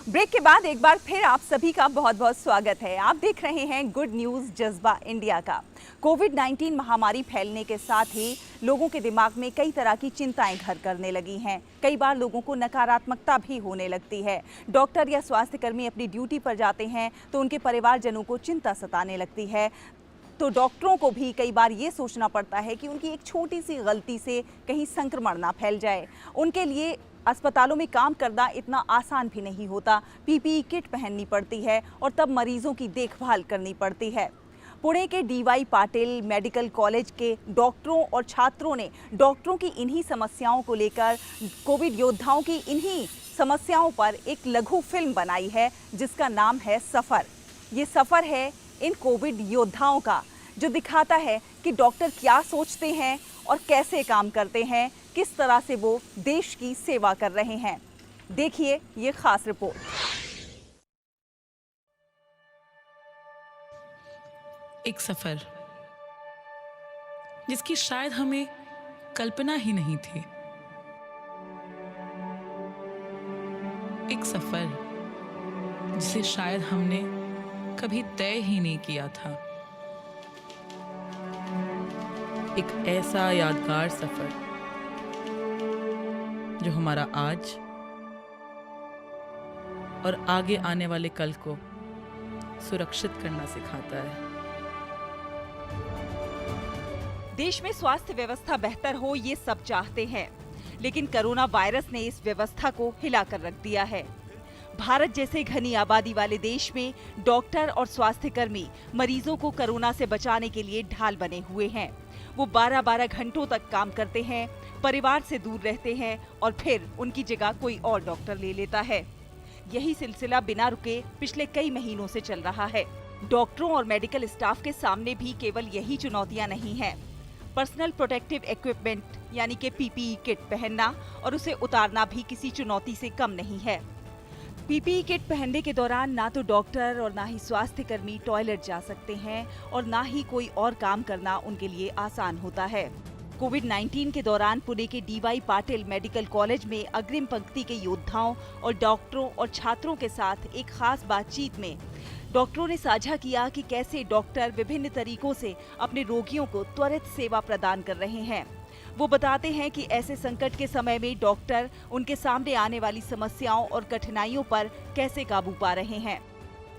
Break के बाद एक बार फिर आप सभी का बहुत बहुत स्वागत है। आप देख रहे हैं गुड न्यूज़ जज्बा इंडिया का। कोविड-19 महामारी फैलने के साथ ही लोगों के दिमाग में कई तरह की चिंताएं घर करने लगी हैं। कई बार लोगों को नकारात्मकता भी होने लगती है। डॉक्टर या स्वास्थ्यकर्मी अपनी ड्यूटी पर जाते हैं तो उनके परिवारजनों को चिंता सताने लगती है। तो डॉक्टरों को भी कई बार ये सोचना पड़ता है कि उनकी एक छोटी सी गलती से कहीं संक्रमण ना फैल जाए। उनके लिए अस्पतालों में काम करना इतना आसान भी नहीं होता। पीपीई किट पहननी पड़ती है और तब मरीजों की देखभाल करनी पड़ती है। पुणे के डीवाई पाटिल मेडिकल कॉलेज के डॉक्टरों और छात्रों ने डॉक्टरों की इन्हीं समस्याओं को लेकर, कोविड योद्धाओं की इन्हीं समस्याओं पर एक लघु फिल्म बनाई है जिसका नाम है सफ़र। ये सफ़र है इन कोविड योद्धाओं का, जो दिखाता है कि डॉक्टर क्या सोचते हैं और कैसे काम करते हैं, किस तरह से वो देश की सेवा कर रहे हैं। देखिए ये खास रिपोर्ट। एक सफर जिसकी शायद हमें कल्पना ही नहीं थी। एक सफर जिसे शायद हमने कभी तय ही नहीं किया था। एक ऐसा यादगार सफर जो हमारा आज और आगे आने वाले कल को सुरक्षित करना सिखाता है। देश में स्वास्थ्य व्यवस्था बेहतर हो ये सब चाहते हैं, लेकिन कोरोना वायरस ने इस व्यवस्था को हिलाकर रख दिया है। भारत जैसे घनी आबादी वाले देश में डॉक्टर और स्वास्थ्यकर्मी मरीजों को कोरोना से बचाने के लिए ढाल बने हुए हैं। वो 12-12 घंटों तक काम करते हैं, परिवार से दूर रहते हैं और फिर उनकी जगह कोई और डॉक्टर ले लेता है। यही सिलसिला बिना रुके पिछले कई महीनों से चल रहा है। डॉक्टरों और मेडिकल स्टाफ के सामने भी केवल यही चुनौतियां नहीं हैं। पर्सनल प्रोटेक्टिव इक्विपमेंट यानी कि पीपीई किट पहनना और उसे उतारना भी किसी चुनौती से कम नहीं है। पीपीई किट पहनने के दौरान ना तो डॉक्टर और ना ही स्वास्थ्यकर्मी टॉयलेट जा सकते हैं और ना ही कोई और काम करना उनके लिए आसान होता है। कोविड-19 के दौरान पुणे के डीवाई पाटिल मेडिकल कॉलेज में अग्रिम पंक्ति के योद्धाओं और डॉक्टरों और छात्रों के साथ एक खास बातचीत में डॉक्टरों ने साझा किया कि कैसे डॉक्टर विभिन्न तरीकों से अपने रोगियों को त्वरित सेवा प्रदान कर रहे हैं। वो बताते हैं कि ऐसे संकट के समय में डॉक्टर उनके सामने आने वाली समस्याओं और कठिनाइयों पर कैसे काबू पा रहे हैं।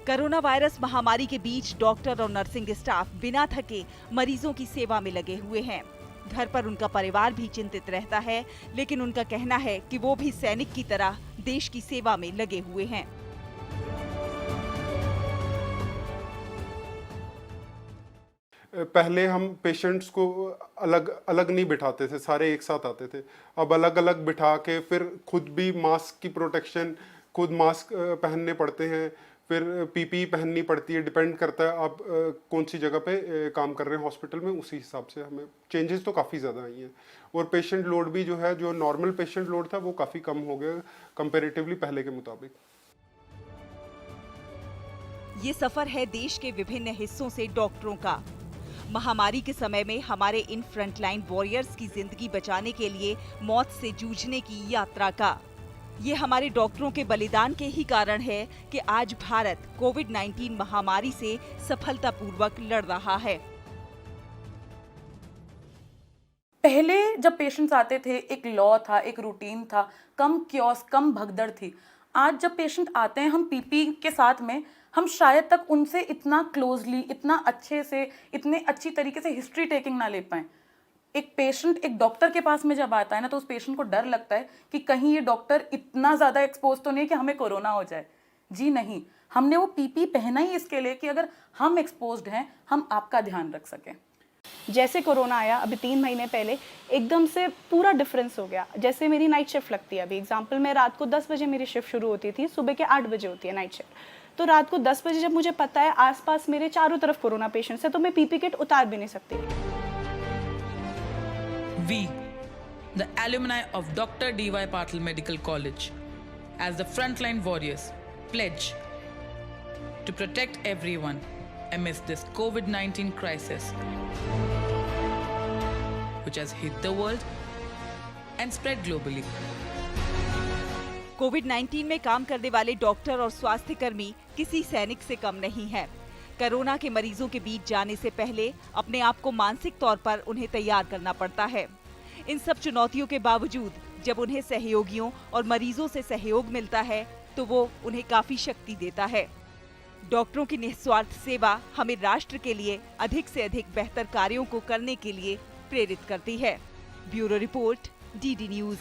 कोरोना वायरस महामारी के बीच डॉक्टर और नर्सिंग स्टाफ बिना थके मरीजों की सेवा में लगे हुए हैं। घर पर उनका परिवार भी चिंतित रहता है, लेकिन उनका कहना है कि वो भी सैनिक की तरह देश की सेवा में लगे हुए हैं। पहले हम पेशेंट्स को अलग अलग नहीं बिठाते थे, सारे एक साथ आते थे। अब अलग अलग बिठा के फिर खुद भी मास्क की प्रोटेक्शन, खुद मास्क पहनने पड़ते हैं, फिर पीपीई पहननी पड़ती है। डिपेंड करता है आप कौन सी जगह पे काम कर रहे हैं हॉस्पिटल में, उसी हिसाब से हमें चेंजेस तो काफ़ी ज़्यादा आई हैं। और पेशेंट लोड भी जो है, जो नॉर्मल पेशेंट लोड था वो काफ़ी कम हो गया कंपेरेटिवली पहले के मुताबिक। ये सफर है देश के विभिन्न हिस्सों से डॉक्टरों का। महामारी के समय में हमारे इन फ्रंटलाइन वॉरियर्स की जिंदगी बचाने के लिए मौत से जूझने की यात्रा का। ये हमारे डॉक्टरों के बलिदान के ही कारण है कि आज भारत कोविड-19 महामारी से सफलतापूर्वक लड़ रहा है। पहले जब पेशेंट्स आते थे एक लॉ था, एक रूटीन था, कम क्योस, कम भगदड़ थी। आज जब पेशेंट आते हैं हम पीपी के साथ में, हम शायद तक उनसे इतना क्लोजली, इतना अच्छे से, इतने अच्छी तरीके से हिस्ट्री टेकिंग ना ले पाएं। एक पेशेंट एक डॉक्टर के पास में जब आता है ना, तो उस पेशेंट को डर लगता है कि कहीं ये डॉक्टर इतना ज़्यादा एक्सपोज तो नहीं कि हमें कोरोना हो जाए। जी नहीं, हमने वो पीपी पहना ही इसके लिए कि अगर हम एक्सपोज्ड हैं, हम आपका ध्यान रख सकें। जैसे कोरोना आया अभी 3 महीने पहले, एकदम से पूरा डिफरेंस हो गया। जैसे मेरी नाइट शिफ्ट लगती है, अभी एग्जांपल में रात को 10 बजे मेरी शिफ्ट शुरू होती थी, सुबह के 8 बजे होती है नाइट शिफ्ट। तो रात को 10 बजे जब मुझे पता है आसपास मेरे चारों तरफ कोरोना पेशेंट्स हैं, तो मैं पीपी किट उतार भी नहीं सकती। We, the alumni of Dr. D.Y. Patil Medical College, as the frontline warriors, pledge to protect everyone amidst this COVID-19 crisis, which has hit the world and spread globally. कोविड-19 में काम करने वाले doctor और स्वास्थ्य कर्मी किसी सैनिक से कम नहीं है। कोरोना के मरीजों के बीच जाने से पहले अपने आप को मानसिक तौर पर उन्हें तैयार करना पड़ता है। इन सब चुनौतियों के बावजूद जब उन्हें सहयोगियों और मरीजों से सहयोग मिलता है तो वो उन्हें काफी शक्ति देता है। डॉक्टरों की निस्वार्थ सेवा हमें राष्ट्र के लिए अधिक से अधिक बेहतर कार्यों को करने के लिए प्रेरित करती है। Bureau report, DD news.